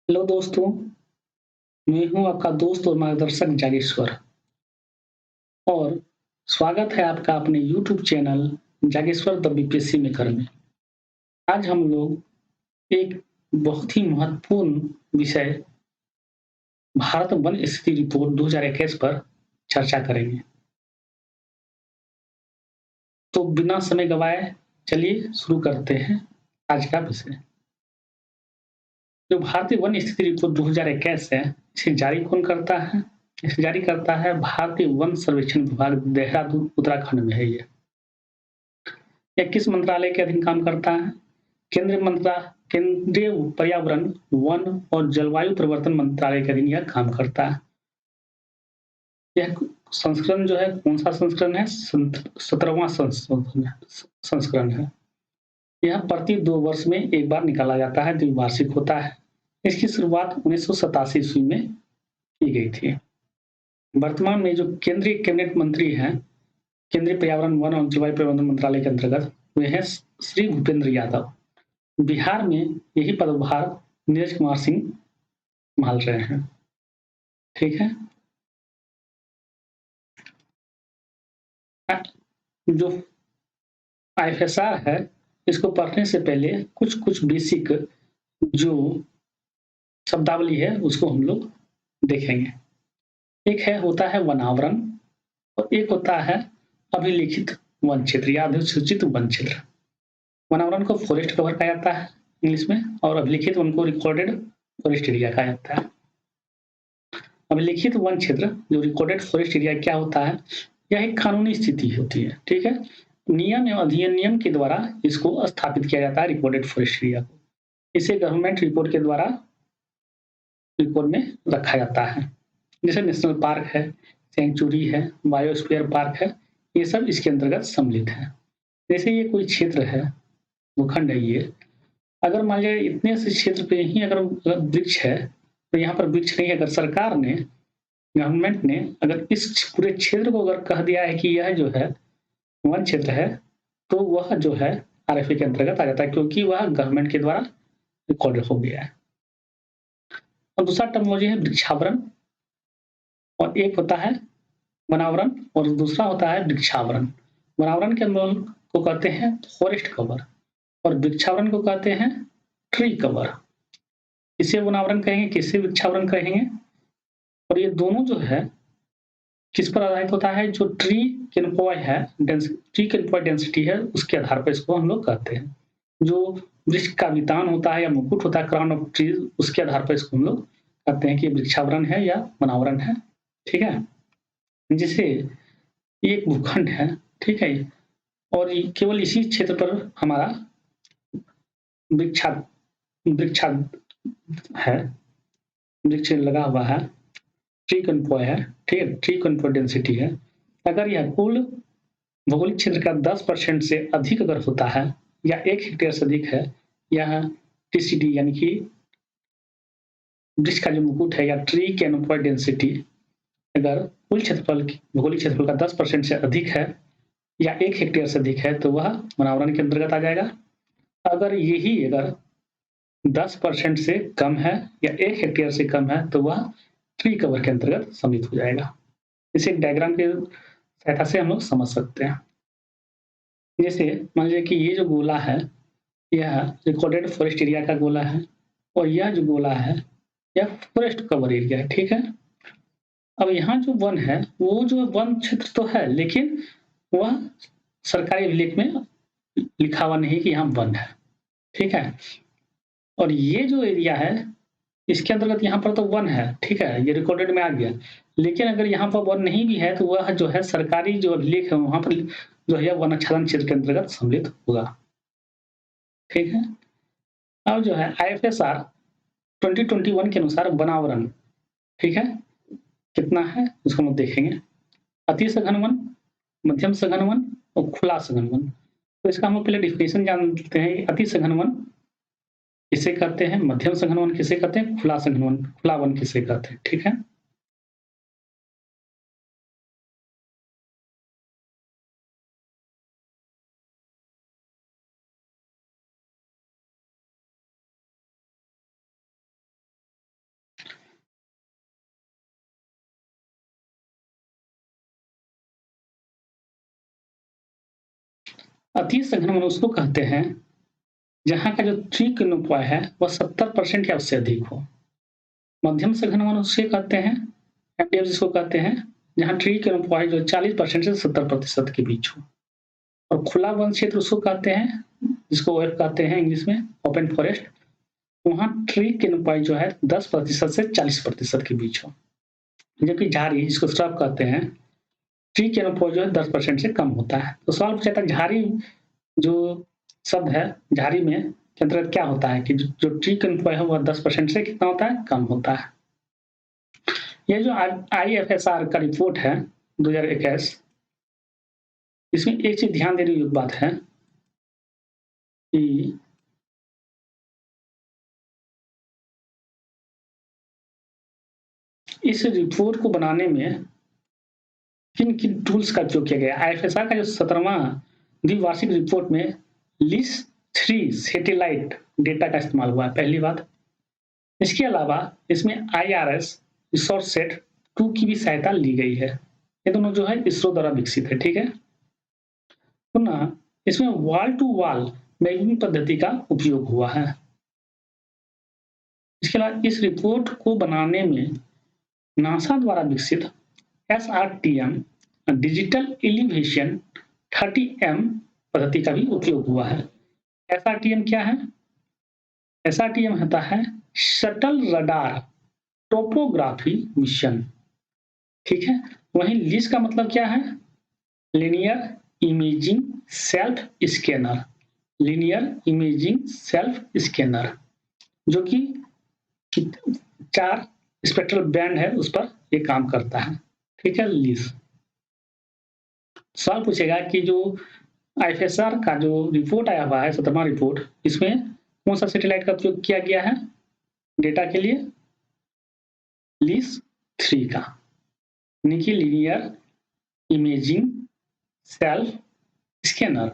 Hello दोस्तों, मैं हूं आपका दोस्त और मार्गदर्शक जागेश्वर और स्वागत है आपका अपने YouTube channel Jageshwar the BPSC maker में। आज हम लोग एक बहुत ही महत्वपूर्ण विषय भारत वन स्थिति रिपोर्ट 2021 पर चर्चा करेंगे। तो बिना समय गवाए चलिए शुरू करते हैं आज का विषय। जो भारतीय वन स्थिति रिपोर्ट 2021 है, इसे जारी कौन करता है? इसे जारी करता है भारतीय वन सर्वेक्षण विभाग, देहरादून उत्तराखंड में है ये। यह किस मंत्रालय के अधीन काम करता है? केंद्रीय पर्यावरण, वन और जलवायु परिवर्तन मंत्रालय के अधीन यह काम करता है। यह संस्करण जो है, कौन सा संस्करण है? 17वां संस्करण है। यह प्रति 2 वर्ष में एक बार निकाला जाता है, द्विवार्षिक होता है। इसकी शुरुआत 1987 ईस्वी में की गई थी। वर्तमान में जो केंद्रीय कैबिनेट मंत्री हैं, केंद्रीय पर्यावरण, वन और जलवायु परिवर्तन मंत्रालय के अंतर्गत, वे हैं श्री भूपेंद्र यादव। बिहार में यही पदभार नीरज कुमार सिंह संभाल रहे हैं। ठीक है। जो आईएफएसआर है, इसको पढ़ने से पहले कुछ बेसिक जो शब्दावली है उसको हम लोग देखेंगे। एक है होता है वनावरण और एक होता है अभिलिखित वन क्षेत्र या अधिसूचित वन क्षेत्र। वनावरण को फॉरेस्ट कवर कहा जाता है इंग्लिश में, और अभिलिखित वन को रिकॉर्डेड फॉरेस्ट एरिया कहा जाता है। अभिलिखित वन क्षेत्र जो रिकॉर्डेड फॉरेस्ट एरिया क्या होता है? यह एक कानूनी स्थिति होती है। ठीक है। नियम एवं अधिनियम के द्वारा इसको स्थापित किया जाता है, रिकॉर्डेड फॉरेस्ट एरिया को। इसे गवर्नमेंट रिपोर्ट के द्वारा रिकॉर्ड में रखा जाता है। जैसे नेशनल पार्क है, सेंचुरी है, बायोस्फीयर पार्क है, ये सब इसके अंतर्गत सम्मिलित है। जैसे ये कोई क्षेत्र है, भूखंड है ये, अगर मान लीजिए इतने से क्षेत्र पे ही अगर वृक्ष है, तो यहाँ पर वृक्ष नहीं है। अगर सरकार ने, गवर्नमेंट ने अगर इस पूरे क्षेत्र को अगर कह दिया है कि यह जो है वन क्षेत्र है, तो वह जो है आरएफए के अंतर्गत आ जाता है, क्योंकि वह गवर्नमेंट के द्वारा रिकॉर्डेड हो गया है। और दूसरा टर्मोलॉजी है वृक्षावरण, और एक होता है वनावरण और दूसरा होता है वृक्षावरण। वनावरण के अंदर को कहते हैं फॉरेस्ट कवर और वृक्षावरण को कहते हैं ट्री कवर। किसे वनावरण कहेंगे, किसे वृक्षावरण कहेंगे? और ये दोनों जो है किस पर आधारित होता है? जो ट्री कैनोपॉय है, ट्री कैनोपॉय डेंसिटी है, उसके आधार पर इसको हम लोग कहते हैं। जो वृक्ष का वितान होता है या मुकुट होता है, क्राउन ऑफ ट्री, उसके आधार पर इसको हम लोग कहते हैं कि वृक्षावरण है या वनावरण है। ठीक है। जैसे ये एक भूखंड है, ठीक है, और केवल इसी क्षेत्र पर हमारा वृक्षा वृक्षा है, वृक्ष लगा हुआ है, ट्री कन्वॉय है। ठीक है, ट्री कन्वॉय डेंसिटी है। अगर यह कुल भौगोलिक क्षेत्र का 10% से अधिक अगर होता है या 1 हेक्टेयर से अधिक है, यह टीसीडी यानी कि वृक्ष का जो मुकुट है या ट्री कैनोपॉय डेंसिटी अगर कुल क्षेत्रफल, भौगोलिक क्षेत्रफल का 10% से अधिक है या 1 हेक्टेयर से अधिक है, तो वह वनावरण के अंतर्गत आ जाएगा। अगर यही अगर 10% से कम है या 1 हेक्टेयर से कम है, तो वह ट्री कवर के अंतर्गत सम्मिलित हो जाएगा। इसे एक डायग्राम के सहायता से हम लोग समझ सकते हैं। जैसे मान लीजिए कि ये जो गोला है, यह रिकॉर्डेड फॉरेस्ट एरिया का गोला है, और यह जो गोला है, यह फॉरेस्ट कवर एरिया है। ठीक है। अब यहाँ जो वन है, वो जो वन क्षेत्र तो है, लेकिन वह सरकारी अभिलेख में लिखा हुआ नहीं कि यहाँ वन है। ठीक है। और ये जो एरिया है, इसके अंतर्गत यहाँ पर तो वन है, ठीक है, ये रिकॉर्डेड में आ गया। लेकिन अगर यहाँ पर वन नहीं भी है, तो वह जो है सरकारी जो अभिलेख है, वहाँ पर जो है वन आच्छादन क्षेत्र के अंतर्गत सम्मिलित होगा। ठीक है। अब जो है आईएफएसआर 2021 के अनुसार वनावरण, ठीक है, कितना है उसको हम देखेंगे। अति सघन वन, मध्यम सघन वन और खुला सघन वन। तो इसका हम लोग पहले डिफिनेशन जान लेते हैं। अति सघन वन किसे कहते हैं, मध्यम सघन वन किसे कहते हैं, खुला सघन वन, खुला वन किसे कहते हैं। ठीक है। अति सघन वन उसको कहते हैं जहाँ का जो ट्री क्यूनोपॉय है वह 70% या उससे अधिक हो। मध्यम सघन वन उसे कहते हैं, एमडीएफ जिसको कहते हैं, जहाँ ट्री क्यूनोपॉय जो 40% से 70% के बीच हो। और खुला वन क्षेत्र उसको कहते हैं, जिसको ओएफ कहते हैं इंग्लिश में, ओपन फॉरेस्ट, वहाँ ट्री क्यूनोपॉय जो है 10% से 40% के बीच हो। जबकि झाड़ी जिसको श्रब कहते हैं, ट्री क्यूनोपॉय जो है 10% से कम होता है। तो सवाल पूछा था झाड़ी जो शब्द है, झाड़ी में के अंतर्गत क्या होता है कि जो ट्री क्यूनोपॉय है वह 10% से कितना होता है, कम होता है। ये जो IFSR का रिपोर्ट है 2021, इसमें एक चीज ध्यान देने योग्य बात है कि इस रिपोर्ट को बनाने में किन किन टूल्स का उपयोग किया गया। IFSR का जो 17वां द्विवार्षिक रिपोर्ट में LIS-3 सैटेलाइट डेटा का इस्तेमाल हुआ है, पहली बात। इसके अलावा इसमें IRS रिसोर्स सेट 2 की भी सहायता ली गई है। ये दोनों जो है इसरो द्वारा विकसित है, ठीक है। पुनः इसमें वॉल टू वॉल मैपिंग पद्धति का उपयोग हुआ है। इसके अलावा इस रिपोर्ट को बनाने में नासा द्वारा विकसित SRTM डिजिटल एलिवेशन 30M पद्धति का भी उपयोग हुआ है। SRTM क्या है? SRTM होता है शटल रडार टोपोग्राफी मिशन, ठीक है। वहीं लिस का मतलब क्या है? Linear imaging self scanner, linear imaging self scanner, जो कि 4 स्पेक्ट्रल बैंड है उस पर ये काम करता है, ठीक है, लिस। सवाल पूछेगा कि जो IFSR का जो रिपोर्ट आया हुआ है 17वां रिपोर्ट, इसमें कौन सा सैटेलाइट का उपयोग किया गया है डेटा के लिए? LIS-3 का, यानी कि लीनियर इमेजिंग सेल्फ स्कैनर,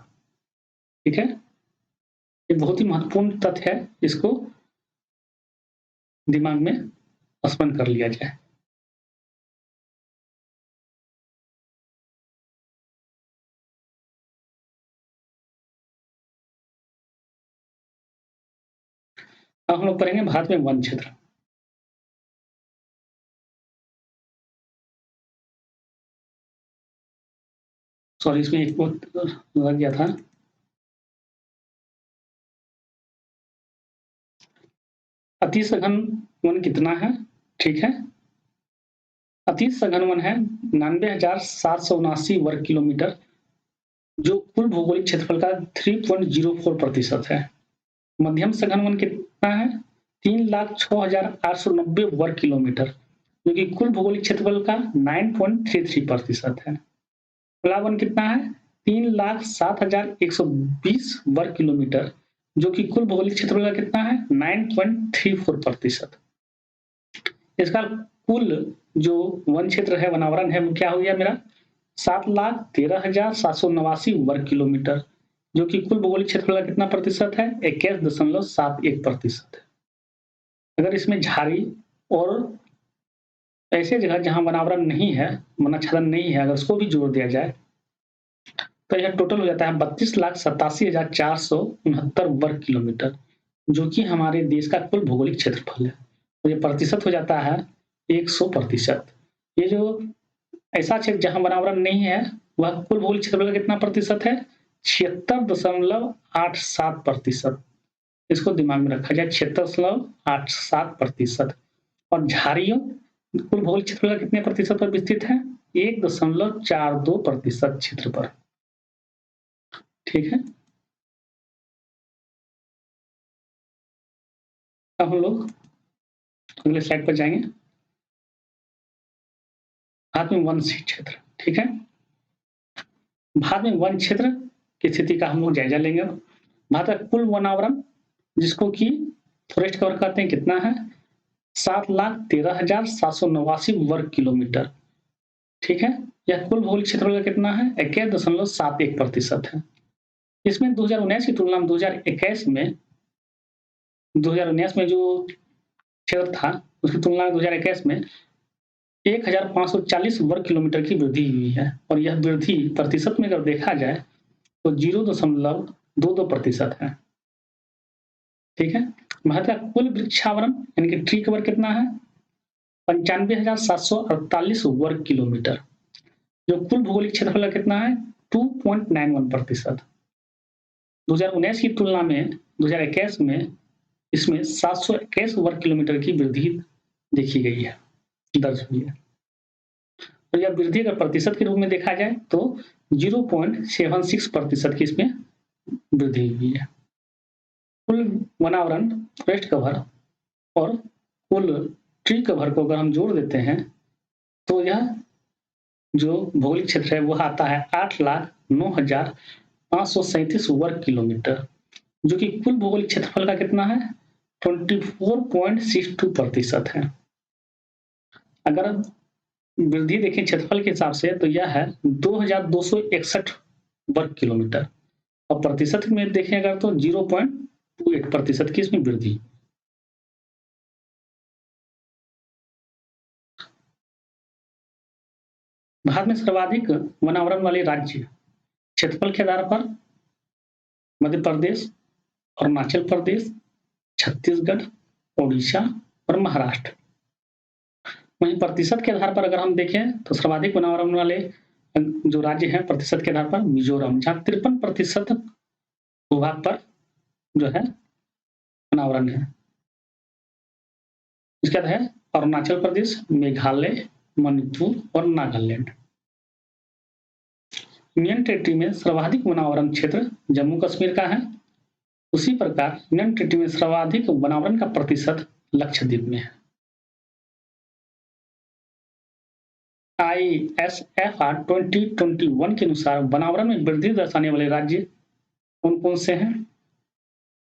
ठीक है। ये बहुत ही महत्वपूर्ण तथ्य है, इसको दिमाग में स्मरण कर लिया जाए। अब हम लोग पढ़ेंगे भारत में वन क्षेत्र। सॉरी, इसमें एक लग गया था। अति सघन वन कितना है, ठीक है। अति सघन वन है 99,779 वर्ग किलोमीटर, जो कुल भौगोलिक क्षेत्रफल का 3.04% है। मध्यम सघन वन कितना है? 3,06,890 वर्ग किलोमीटर, जो कि कुल भौगोलिक क्षेत्रफल का 9.33% है। खुला वन कितना है? 3,07,120 वर्ग किलोमीटर, जो कि कुल भौगोलिक क्षेत्रफल का कितना है? 9.34%। इसका कुल जो वन क्षेत्र है, वनावरण है, वो क्या हो गया मेरा? 7,13,789 वर्ग किलोमीटर, जो कि कुल भौगोलिक क्षेत्रफल का कितना प्रतिशत है? 21.71% है। अगर इसमें झाड़ी और ऐसे जगह जहां वनावरण नहीं है, वनाच्छादन नहीं है, अगर उसको भी जोड़ दिया जाए तो यह टोटल हो जाता है 32,87,469 वर्ग किलोमीटर, जो कि हमारे देश का कुल भौगोलिक क्षेत्रफल है। तो ये प्रतिशत हो जाता है 100%। ये जो ऐसा क्षेत्र जहां वनावरण नहीं है, वह कुल भौगोलिक क्षेत्रफल का कितना प्रतिशत है? 76.87%। इसको दिमाग में रखा जाए, 76.87%। और झाड़ियों कुल भौगोलिक क्षेत्रफल का कितने प्रतिशत पर विस्तृत है? 1.42% क्षेत्र पर, ठीक है। अब हम लोग अगले स्लाइड पर जाएंगे। भारत में वन क्षेत्र, ठीक है। भारत में वन क्षेत्र की स्थिति का हम लोग जायजा लेंगे। भारत का कुल वनावरण, जिसको कि फॉरेस्ट कवर कहते हैं, कितना है? 7,13,789 वर्ग किलोमीटर, ठीक है। यह कुल भौगोलिक क्षेत्रफल का कितना है? 21.71% है। इसमें 2019 की तुलना में 2021 में जो क्षेत्र था, उसकी तुलना में 2021 में 1,540 वर्ग किलोमीटर की वृद्धि हुई है। और यह वृद्धि प्रतिशत में अगर देखा जाए तो 0.22% है। ठीक है। भारत का कुल वृक्षावरण यानी कि ट्री कवर कितना है? 95,748 वर्ग किलोमीटर। जो कुल भौगोलिक क्षेत्रफल कितना है? 2.91%। 2019 की तुलना में 2021 में इसमें 721 वर्ग किलोमीटर की वृद्धि देखी गई है, दर्ज हुई है। और यह वृद्धि अगर प्रतिशत के रूप में देखा जाए तो 0.76% की इसमें वृद्धि हुई है। कुल वनावरण, फॉरेस्ट कवर और कुल ट्री कवर को अगर हम जोड़ देते हैं तो यह जो भौगोलिक क्षेत्र है वह आता है 8,09,537 वर्ग किलोमीटर, जो कि कुल भौगोलिक क्षेत्रफल का कितना है? 24.62% है। अगर वृद्धि देखें क्षेत्रफल के हिसाब से तो यह है 2,261 वर्ग किलोमीटर, और प्रतिशत में देखें अगर तो 0.28% की इसमें वृद्धि। भारत में सर्वाधिक वनावरण वाले राज्य क्षेत्रफल के आधार पर मध्य प्रदेश, अरुणाचल प्रदेश, छत्तीसगढ़, ओडिशा और महाराष्ट्र। वहीं प्रतिशत के आधार पर अगर हम देखें तो सर्वाधिक वनावरण वाले जो राज्य हैं प्रतिशत के आधार पर मिजोरम, जहां 53% भूभाग पर जो है वनावरण है। इसके बाद है अरुणाचल प्रदेश, मेघालय, मणिपुर और नागालैंड। यूनियन टेरिटरी में सर्वाधिक वनावरण क्षेत्र जम्मू कश्मीर का है। उसी प्रकार यूनियन टेरिटरी में सर्वाधिक वनावरण का प्रतिशत लक्षद्वीप में है। ISFR 2021 के अनुसार वनावरण में वृद्धि दर्शाने वाले राज्य कौन कौन से हैं?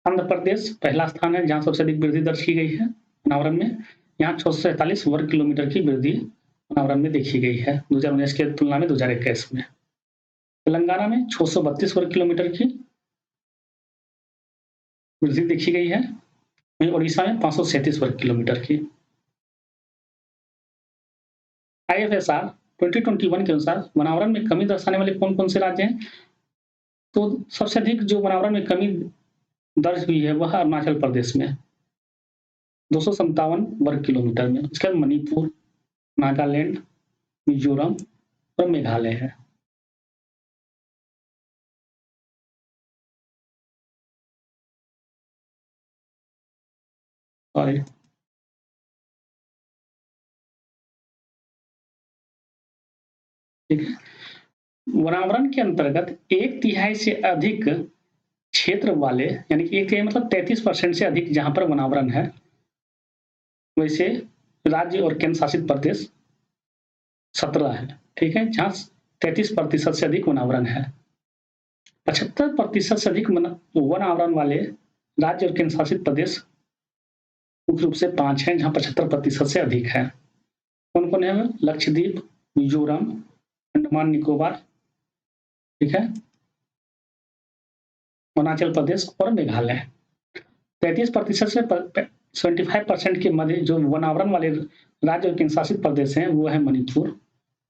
आंध्र प्रदेश पहला स्थान है जहां सबसे अधिक वृद्धि दर्ज की गई है वनावरण में। यहाँ 647 वर्ग किलोमीटर की वृद्धि वनावरण में देखी गई है 2019 की तुलना में 2021 में। तेलंगाना में 632 वर्ग किलोमीटर की वृद्धि देखी गई है। वहीं ओडिशा में 537 वर्ग किलोमीटर की। IFSR 2021 के अनुसार वनावरण में कमी दर्शाने वाले कौन कौन से राज्य हैं? तो सबसे अधिक जो वनावरण में कमी दर्ज हुई है वह अरुणाचल प्रदेश में 257 वर्ग किलोमीटर में। उसके बाद मणिपुर, नागालैंड, मिजोरम और मेघालय है। सॉरी, ठीक है। वनावरण के अंतर्गत 1/3 से अधिक क्षेत्र वाले यानी कि 1/3 मतलब 33% से अधिक जहां पर वनावरण है, वैसे राज्य और केंद्र शासित प्रदेश 17 है। ठीक है, जहां 33% से अधिक वनावरण है। 75% से अधिक वनावरण वाले राज्य और केंद्र शासित प्रदेश मुख्य रूप से 5 हैं, जहां 75% से अधिक है। कौन कौन है? लक्षद्वीप, मिजोरम, अंडमान निकोबार, ठीक है, अरुणाचल प्रदेश और मेघालय। 33% से 75% के मध्य जो वनावरण वाले राज्य और केंद्र शासित प्रदेश हैं वो है मणिपुर,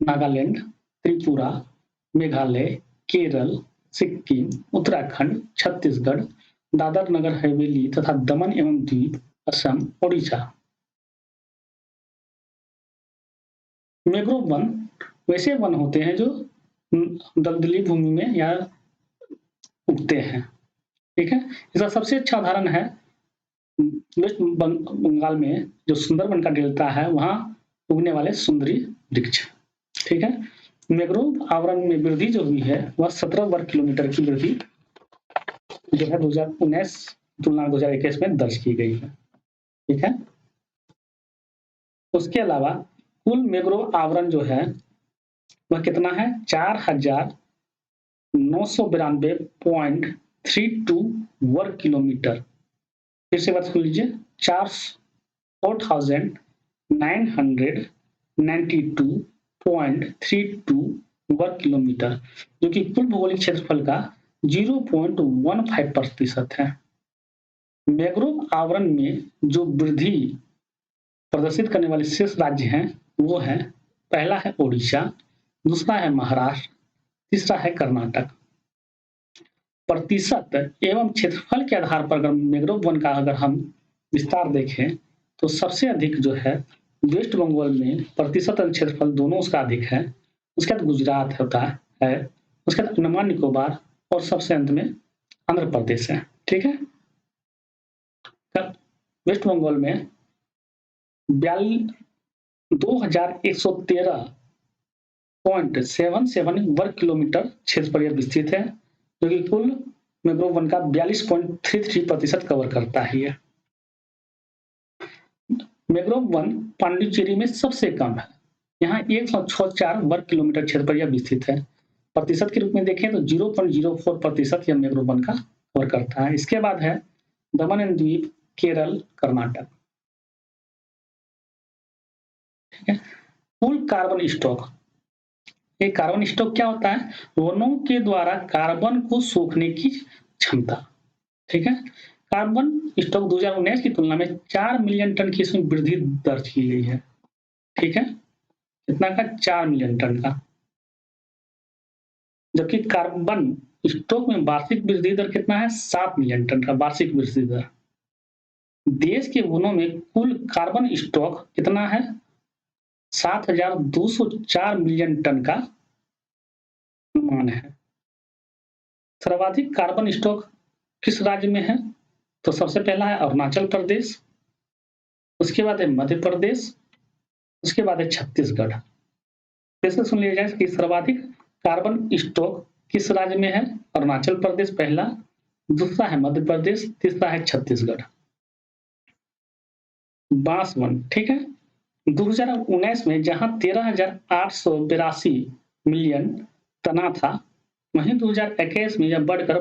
नागालैंड, त्रिपुरा, मेघालय, केरल, सिक्किम, उत्तराखंड, छत्तीसगढ़, दादर नगर हवेली तथा दमन एवं द्वीप, असम, ओडिशा। मैंग्रोव वन वैसे वन होते हैं जो दलदली भूमि में या उगते हैं। ठीक है, इसका सबसे अच्छा उदाहरण है वेस्ट बंगाल में जो सुंदरबन का डेल्टा है वहां उगने वाले सुंदरी वृक्ष। ठीक है, मैंग्रोव आवरण में वृद्धि जो हुई है वह 17 वर्ग किलोमीटर की वृद्धि जो है 2019 तुलना में 2021 में दर्ज की गई है। ठीक है, उसके अलावा कुल मैंग्रोव आवरण जो है वह कितना है? 4,992.32 वर्ग किलोमीटर। फिर से बात सुन लीजिए, 4,992.32 वर्ग किलोमीटर, जो कि कुल भौगोलिक क्षेत्रफल का 0.15% है। मैंग्रोव आवरण में जो वृद्धि प्रदर्शित करने वाले शेष राज्य हैं वो है, पहला है ओडिशा, दूसरा है महाराष्ट्र, तीसरा है कर्नाटक। प्रतिशत एवं क्षेत्रफल के आधार पर अगर मैंग्रोव वन का अगर हम विस्तार देखें तो सबसे अधिक जो है वेस्ट बंगाल में प्रतिशत और क्षेत्रफल दोनों उसका अधिक है। उसके बाद गुजरात होता है, उसके बाद अंडमान निकोबार और सबसे अंत में आंध्र प्रदेश है। ठीक है, वेस्ट बंगाल में 2113.77 वर्ग किलोमीटर क्षेत्र पर यह विस्तृत है, जो कि कुल मैंग्रोव वन का 42.33% कवर करता है। यह मैंग्रोव वन पांडिचेरी में सबसे कम है, यहाँ 164 वर्ग किलोमीटर क्षेत्र पर यह विस्तृत है। प्रतिशत के रूप में देखें तो 0.04% यह मैंग्रोव वन का कवर करता है। इसके बाद है दमन एंड द्वीप, केरल, कर्नाटक। ठीक है, कुल कार्बन स्टॉक, ये कार्बन स्टॉक क्या होता है? वनों के द्वारा कार्बन को सोखने की क्षमता। ठीक है, कार्बन स्टॉक 2019 की तुलना में 4 मिलियन टन की इसमें वृद्धि दर्ज की गई है। ठीक है, कितना का? 4 मिलियन टन का। जबकि कार्बन स्टॉक में वार्षिक वृद्धि दर कितना है? 7 मिलियन टन का वार्षिक वृद्धि दर। देश के वनों में कुल कार्बन स्टॉक कितना है? 7,204 मिलियन टन का अनुमान है। सर्वाधिक कार्बन स्टॉक किस राज्य में है? तो सबसे पहला है अरुणाचल प्रदेश, उसके बाद है मध्य प्रदेश, उसके बाद है छत्तीसगढ़। फिर से सुन लिया जाए कि सर्वाधिक कार्बन स्टॉक किस राज्य में है? अरुणाचल प्रदेश पहला, दूसरा है मध्य प्रदेश, तीसरा है छत्तीसगढ़। बांस वन, ठीक है, 2019 में जहां 13,882 मिलियन तना था, वहीं 2021 में यह बढ़कर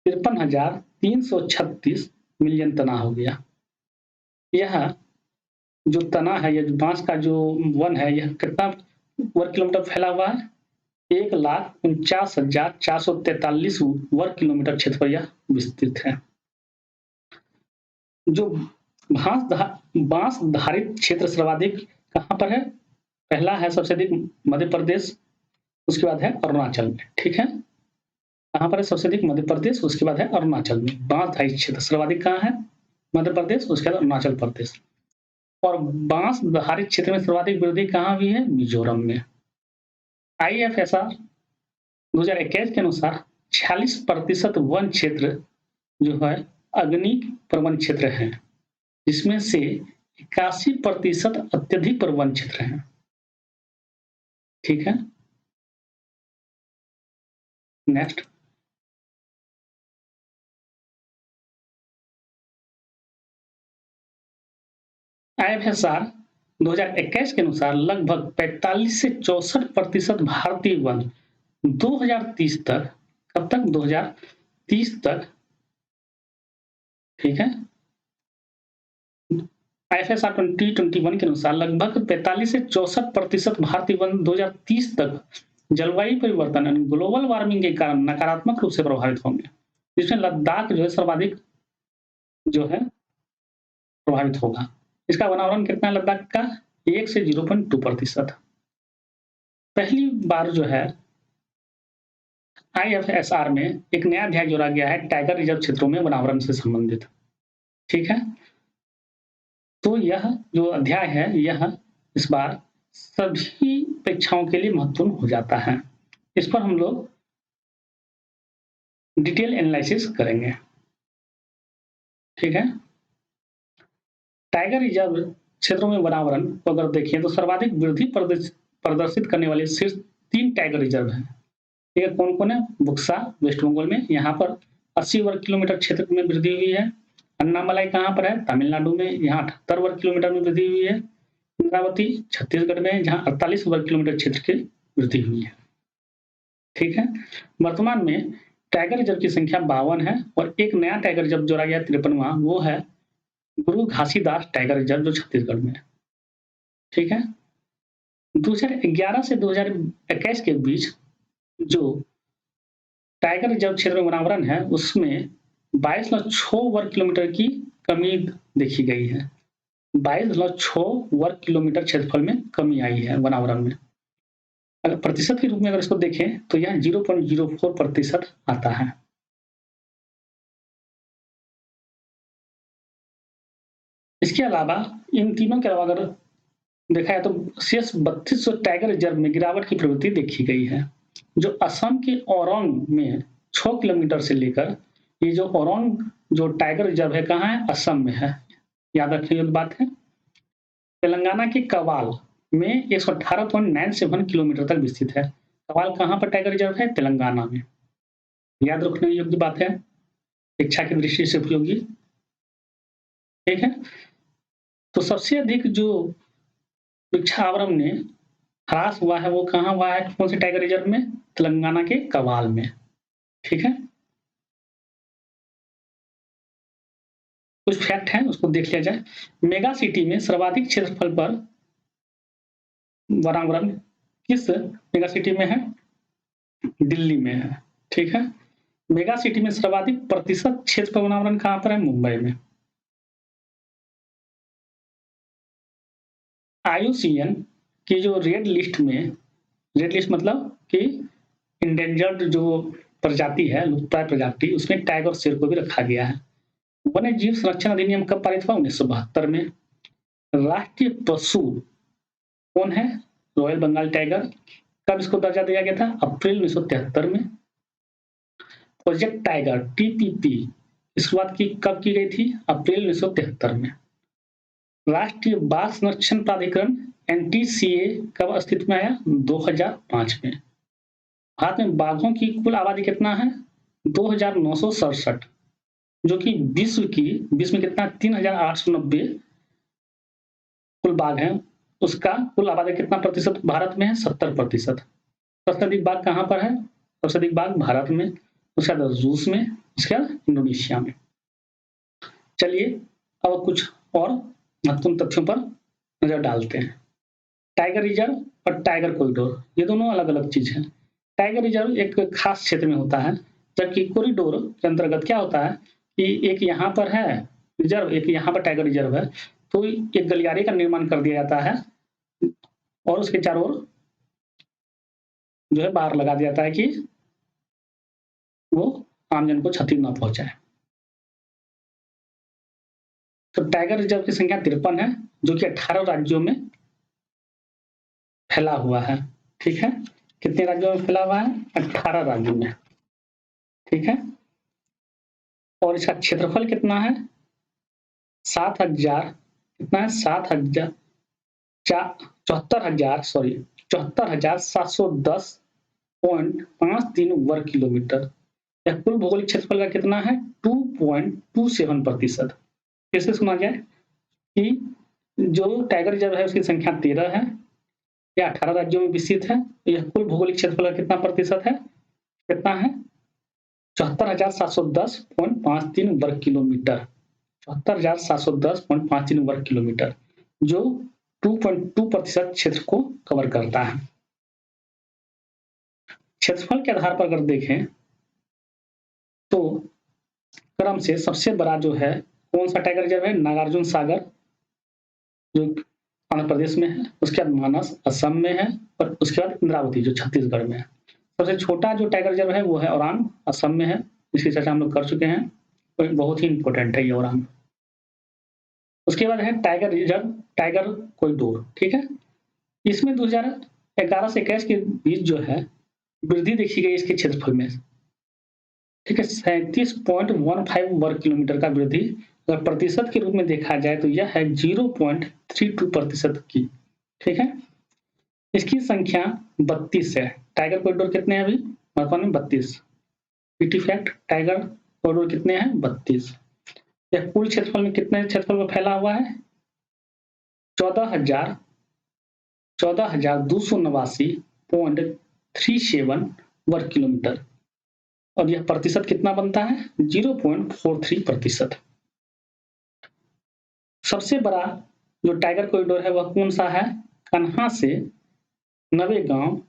53,336 मिलियन तना हो गया। यह जो तना है, यह बांस का जो वन है, यह कितना वर्ग किलोमीटर फैला हुआ है? 1,49,443 वर्ग किलोमीटर क्षेत्र पर यह विस्तृत है। जो बांस धारित क्षेत्र सर्वाधिक कहाँ पर है? पहला है सबसे अधिक मध्य प्रदेश, उसके बाद है अरुणाचल में। ठीक है, कहाँ पर है सबसे अधिक? मध्य प्रदेश, उसके बाद है अरुणाचल में। बांस धारित क्षेत्र सर्वाधिक कहाँ है? मध्य प्रदेश, उसके बाद अरुणाचल प्रदेश। और बांस धारित क्षेत्र में सर्वाधिक वृद्धि कहाँ हुई है? मिजोरम में। IFSR 2021 के अनुसार 46% वन क्षेत्र जो है अग्नि प्रवन क्षेत्र है, जिसमें से 81% अत्यधिक प्रवन क्षेत्र है। ठीक है, नेक्स्ट। IFSR 2021 के अनुसार लगभग 45 से 64% भारतीय वन 2030 तक, कब तक? 2030 तक। ठीक है, IFSR 2021 के अनुसार लगभग 45 से 64% भारतीय वन 2030 तक जलवायु परिवर्तन यानी ग्लोबल वार्मिंग के कारण नकारात्मक रूप से प्रभावित होंगे, जिसमें लद्दाख जो है सर्वाधिक जो है प्रभावित होगा। इसका वनावरण कितना है लद्दाख का? 1 से 0.2%। पहली बार जो है IFSR में एक नया अध्याय जोड़ा गया है टाइगर रिजर्व क्षेत्रों में वनावरण से संबंधित। ठीक है, तो यह जो अध्याय है, यह इस बार सभी परीक्षाओं के लिए महत्वपूर्ण हो जाता है। इस पर हम लोग डिटेल एनालिसिस करेंगे। ठीक है, टाइगर रिजर्व क्षेत्रों में वनावरण को अगर देखें तो सर्वाधिक वृद्धि प्रदर्शित करने वाले शीर्ष 3 टाइगर रिजर्व हैं। ठीक है, कौन कौन है? बुक्सा वेस्ट बंगाल में, यहाँ पर 80 वर्ग किलोमीटर क्षेत्र में वृद्धि हुई है। अन्नामलाई कहाँ पर है? तमिलनाडु में, यहाँ 78 वर्ग किलोमीटर में वृद्धि हुई है। इंद्रावती छत्तीसगढ़ में, जहाँ 48 वर्ग किलोमीटर क्षेत्र की वृद्धि हुई है। ठीक है, वर्तमान में टाइगर रिजर्व की संख्या 52 है और एक नया टाइगर रिजर्व जोड़ा गया 53वां, वो है गुरु घासीदास टाइगर रिजर्व जो छत्तीसगढ़ में है। ठीक है, 2011 से 2021 के बीच जो टाइगर रिजर्व क्षेत्र में वनावरण है, उसमें 22.6 वर्ग किलोमीटर की कमी देखी गई है। 22.6 वर्ग किलोमीटर क्षेत्रफल में कमी आई है वनावरण में। अगर प्रतिशत के रूप में अगर इसको देखें तो यह 0.04% आता है। इसके अलावा इन तीनों के अलावा अगर देखा है तो शेष 3200 टाइगर रिजर्व में गिरावट की प्रवृत्ति देखी गई है। जो असम के औरंग में 6 किलोमीटर से लेकर ये जो औरंग जो टाइगर रिजर्व है कहाँ है? असम में है। याद रखने योग्य बात है। तेलंगाना के कवाल में 118.97 किलोमीटर तक विस्तृत है। कवाल कहाँ पर टाइगर रिजर्व है? तेलंगाना में। याद रखने योग्य बात है, शिक्षा की दृष्टि से उपयोगी। ठीक है, तो सबसे अधिक जो वृक्षावरण ने ह्रास हुआ है वो कहाँ हुआ है? कौन से टाइगर रिजर्व में? तेलंगाना के कवाल में। ठीक है, कुछ फैक्ट है उसको देख लिया जाए। मेगा सिटी में सर्वाधिक क्षेत्रफल पर वनावरण किस मेगा सिटी में है? दिल्ली में है। ठीक है, मेगा सिटी में सर्वाधिक प्रतिशत क्षेत्र वनावरण कहाँ पर है? मुंबई में। IUCN की जो रेड लिस्ट में, रेड लिस्ट मतलब कि इंडेंजर्ड जो प्रजाति है, लुप्तप्राय प्रजाति, उसमें टाइगर और शेर को भी रखा गया है। वन्य जीव संरक्षण अधिनियम कब पारित हुआ? 1972 में। राष्ट्रीय पशु कौन है? Royal Bengal tiger. कब इसको दर्जा दिया गया था? अप्रैल 1973 में। प्रोजेक्ट टाइगर TPP की शुरुआत कब की गई थी? अप्रैल 1973 में। राष्ट्रीय बाघ संरक्षण प्राधिकरण NTCA कब अस्तित्व में आया? 2005 में। भारत में बाघों की कुल आबादी कितना है? 2967, जो कि विश्व में कितना? 3890 कुल बाघ हैं। उसका कुल आबादी कितना प्रतिशत भारत में है? 70%। सबसे अधिक बाघ कहाँ पर है? सबसे अधिक बाघ भारत में, उसके बाद रूस में, उसके बाद इंडोनेशिया में। चलिए अब कुछ और महत्वपूर्ण तथ्यों पर नजर डालते हैं। टाइगर रिजर्व और टाइगर कॉरिडोर ये दोनों अलग अलग चीज है। टाइगर रिजर्व एक खास क्षेत्र में होता है, जबकि कॉरिडोर के अंतर्गत क्या होता है कि एक यहाँ पर है रिजर्व, एक यहाँ पर टाइगर रिजर्व है, तो एक गलियारे का निर्माण कर दिया जाता है और उसके चारों ओर जो है बार लगा दिया जाता है कि वो आमजन को क्षति न पहुंचाए। तो टाइगर रिजर्व की संख्या 53 है, जो कि 18 राज्यों में फैला हुआ है। ठीक है, कितने राज्यों में फैला हुआ है? 18 राज्यों में। ठीक है, और इसका क्षेत्रफल कितना है? 7,000 कितना है? 74,710.53 वर्ग किलोमीटर। यह कुल भौगोलिक क्षेत्रफल का कितना है? 2.27%। कैसे सुना जाए कि जो टाइगर रिजर्व है उसकी संख्या 13 है, यह 18 राज्यों में विस्तृत है, यह कुल भौगोलिक क्षेत्रफल का कितना प्रतिशत है? कितना है? 74,710.53 वर्ग किलोमीटर। 74,710.53 वर्ग किलोमीटर, जो 2.2% क्षेत्र को कवर करता है। क्षेत्रफल के आधार पर अगर देखें तो क्रम से सबसे बड़ा जो है कौन सा टाइगर रिजर्व है? नागार्जुन सागर जो आंध्र प्रदेश में है, उसके बाद मानस असम में है, और उसके बाद इंद्रावती जो छत्तीसगढ़ में है। सबसे छोटा जो टाइगर रिजर्व है वो है ओरांग, असम में है, इसकी चर्चा हम लोग कर चुके हैं, तो बहुत ही इंपॉर्टेंट है ये ओरांग। उसके बाद है टाइगर रिजर्व, टाइगर कॉरिडोर। ठीक है, इसमें 2011 से 21 के बीच जो है वृद्धि देखी गई इसके क्षेत्रफल में। ठीक है, 37.15 वर्ग किलोमीटर का वृद्धि अगर प्रतिशत के रूप में देखा जाए तो यह है 0.32% की। ठीक है, इसकी संख्या 32 है। टाइगर कॉरिडोर कितने हैं अभी वर्तमान में? 32। पीटी फैक्ट, टाइगर कॉरिडोर कितने हैं? 32। यह कुल क्षेत्रफल में कितने क्षेत्रफल में फैला हुआ है? 14,289.37 वर्ग किलोमीटर, और यह प्रतिशत कितना बनता है? 0.43%। सबसे बड़ा जो टाइगर कॉरिडोर है वह कौन सा है? कन्हा से नवेगांव,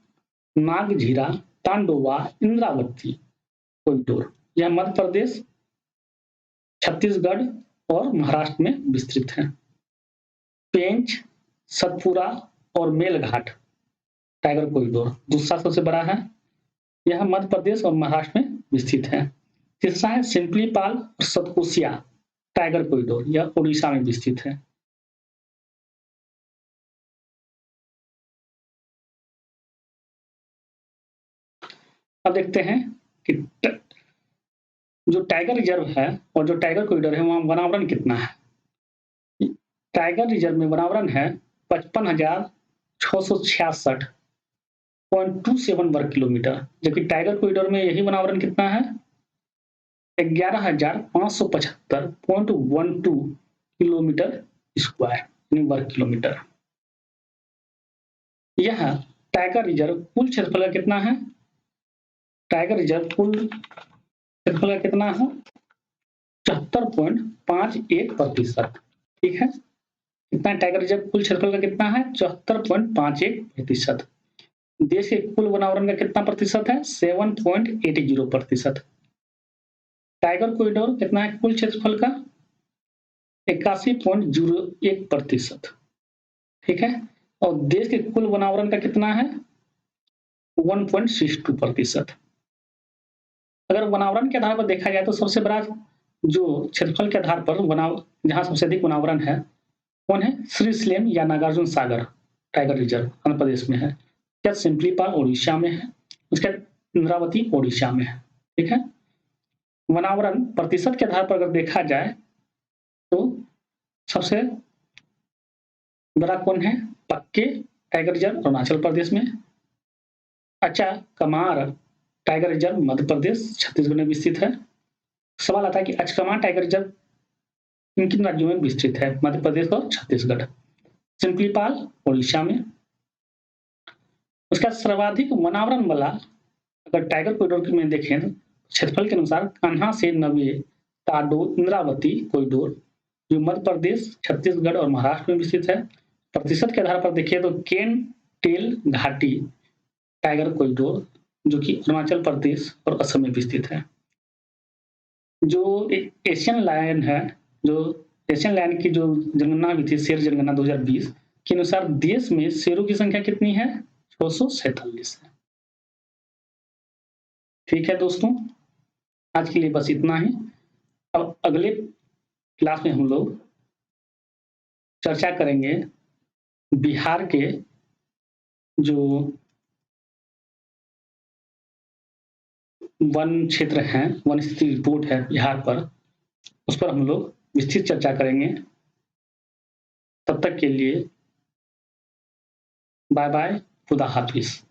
नागझीरा, तांडोवा, इंद्रावती कॉरिडोर। यह मध्य प्रदेश, छत्तीसगढ़ और महाराष्ट्र में विस्तृत है। पेंच, सतपुरा और मेलघाट टाइगर कॉरिडोर दूसरा सबसे बड़ा है, यह मध्य प्रदेश और महाराष्ट्र में विस्तृत है। तीसरा है सिंपलीपाल और सतकोसिया टाइगर कॉरिडोर, यह उड़ीसा में विस्तृत है। अब देखते हैं कि जो टाइगर रिजर्व है और जो टाइगर कॉरिडोर है, वहां वनावरण कितना है। टाइगर रिजर्व में वनावरण है 55,666.27 वर्ग किलोमीटर, जबकि टाइगर कॉरिडोर में यही वनावरण कितना है 11,575.12 किलोमीटर स्क्वायर यानी वर्ग किलोमीटर। यह टाइगर रिजर्व कुल क्षेत्रफल का कितना है, टाइगर रिजर्व कुल क्षेत्रफल का कितना है 74.51%। ठीक है, कितना टाइगर रिजर्व कुल क्षेत्रफल का कितना है 74.51%। देश के कुल वनावरण का कितना प्रतिशत है 7.80%। टाइगर कॉरिडोर कितना है कुल क्षेत्रफल का 81.01%। ठीक है, और देश के कुल वनावरण का कितना है 1.62%। अगर वनावरण के आधार पर देखा जाए तो सबसे बड़ा जो क्षेत्रफल के आधार पर जहां सबसे अधिक वनावरण है कौन है, श्रीशैलम या नागार्जुन सागर टाइगर रिजर्व आंध्र प्रदेश में है। क्या सिम्पलीपाल ओडिशा में है, उसके इंद्रावती ओडिशा में है। ठीक है, वनावरण प्रतिशत के आधार पर अगर देखा जाए तो सबसे बड़ा कौन है, पक्के टाइगर रिजर्व अरुणाचल प्रदेश में, अच्छा कमार टाइगर रिजर्व मध्य प्रदेश छत्तीसगढ़ में विस्तृत है। सवाल आता है कि अचकमा टाइगर रिजर्व किन किन राज्यों में विस्तृत है, मध्य प्रदेश और छत्तीसगढ़। सिम्पलीपाल ओडिशा में। उसका सर्वाधिक वनावरण वाला अगर टाइगर कॉरिडोर में देखें तो क्षेत्रफल के अनुसार कान्हा से नवे ताडो इंद्रावती कॉरिडोर जो मध्य प्रदेश छत्तीसगढ़ और महाराष्ट्र में विस्तृत है। प्रतिशत के आधार पर देखिए तो केन टेल घाटी टाइगर कॉरिडोर जो कि अरुणाचल प्रदेश और असम में विस्तृत है। जो एशियन लायन है, जो एशियन लायन की जो जनगणना हुई थी शेर जनगणना 2020 के अनुसार देश में शेरों की संख्या कितनी है 647 है। ठीक है दोस्तों, आज के लिए बस इतना ही। अब अगले क्लास में हम लोग चर्चा करेंगे बिहार के जो वन क्षेत्र हैं, वन स्थिति रिपोर्ट है बिहार पर, उस पर हम लोग विस्तृत चर्चा करेंगे। तब तक के लिए बाय बाय, खुदा हाफिज।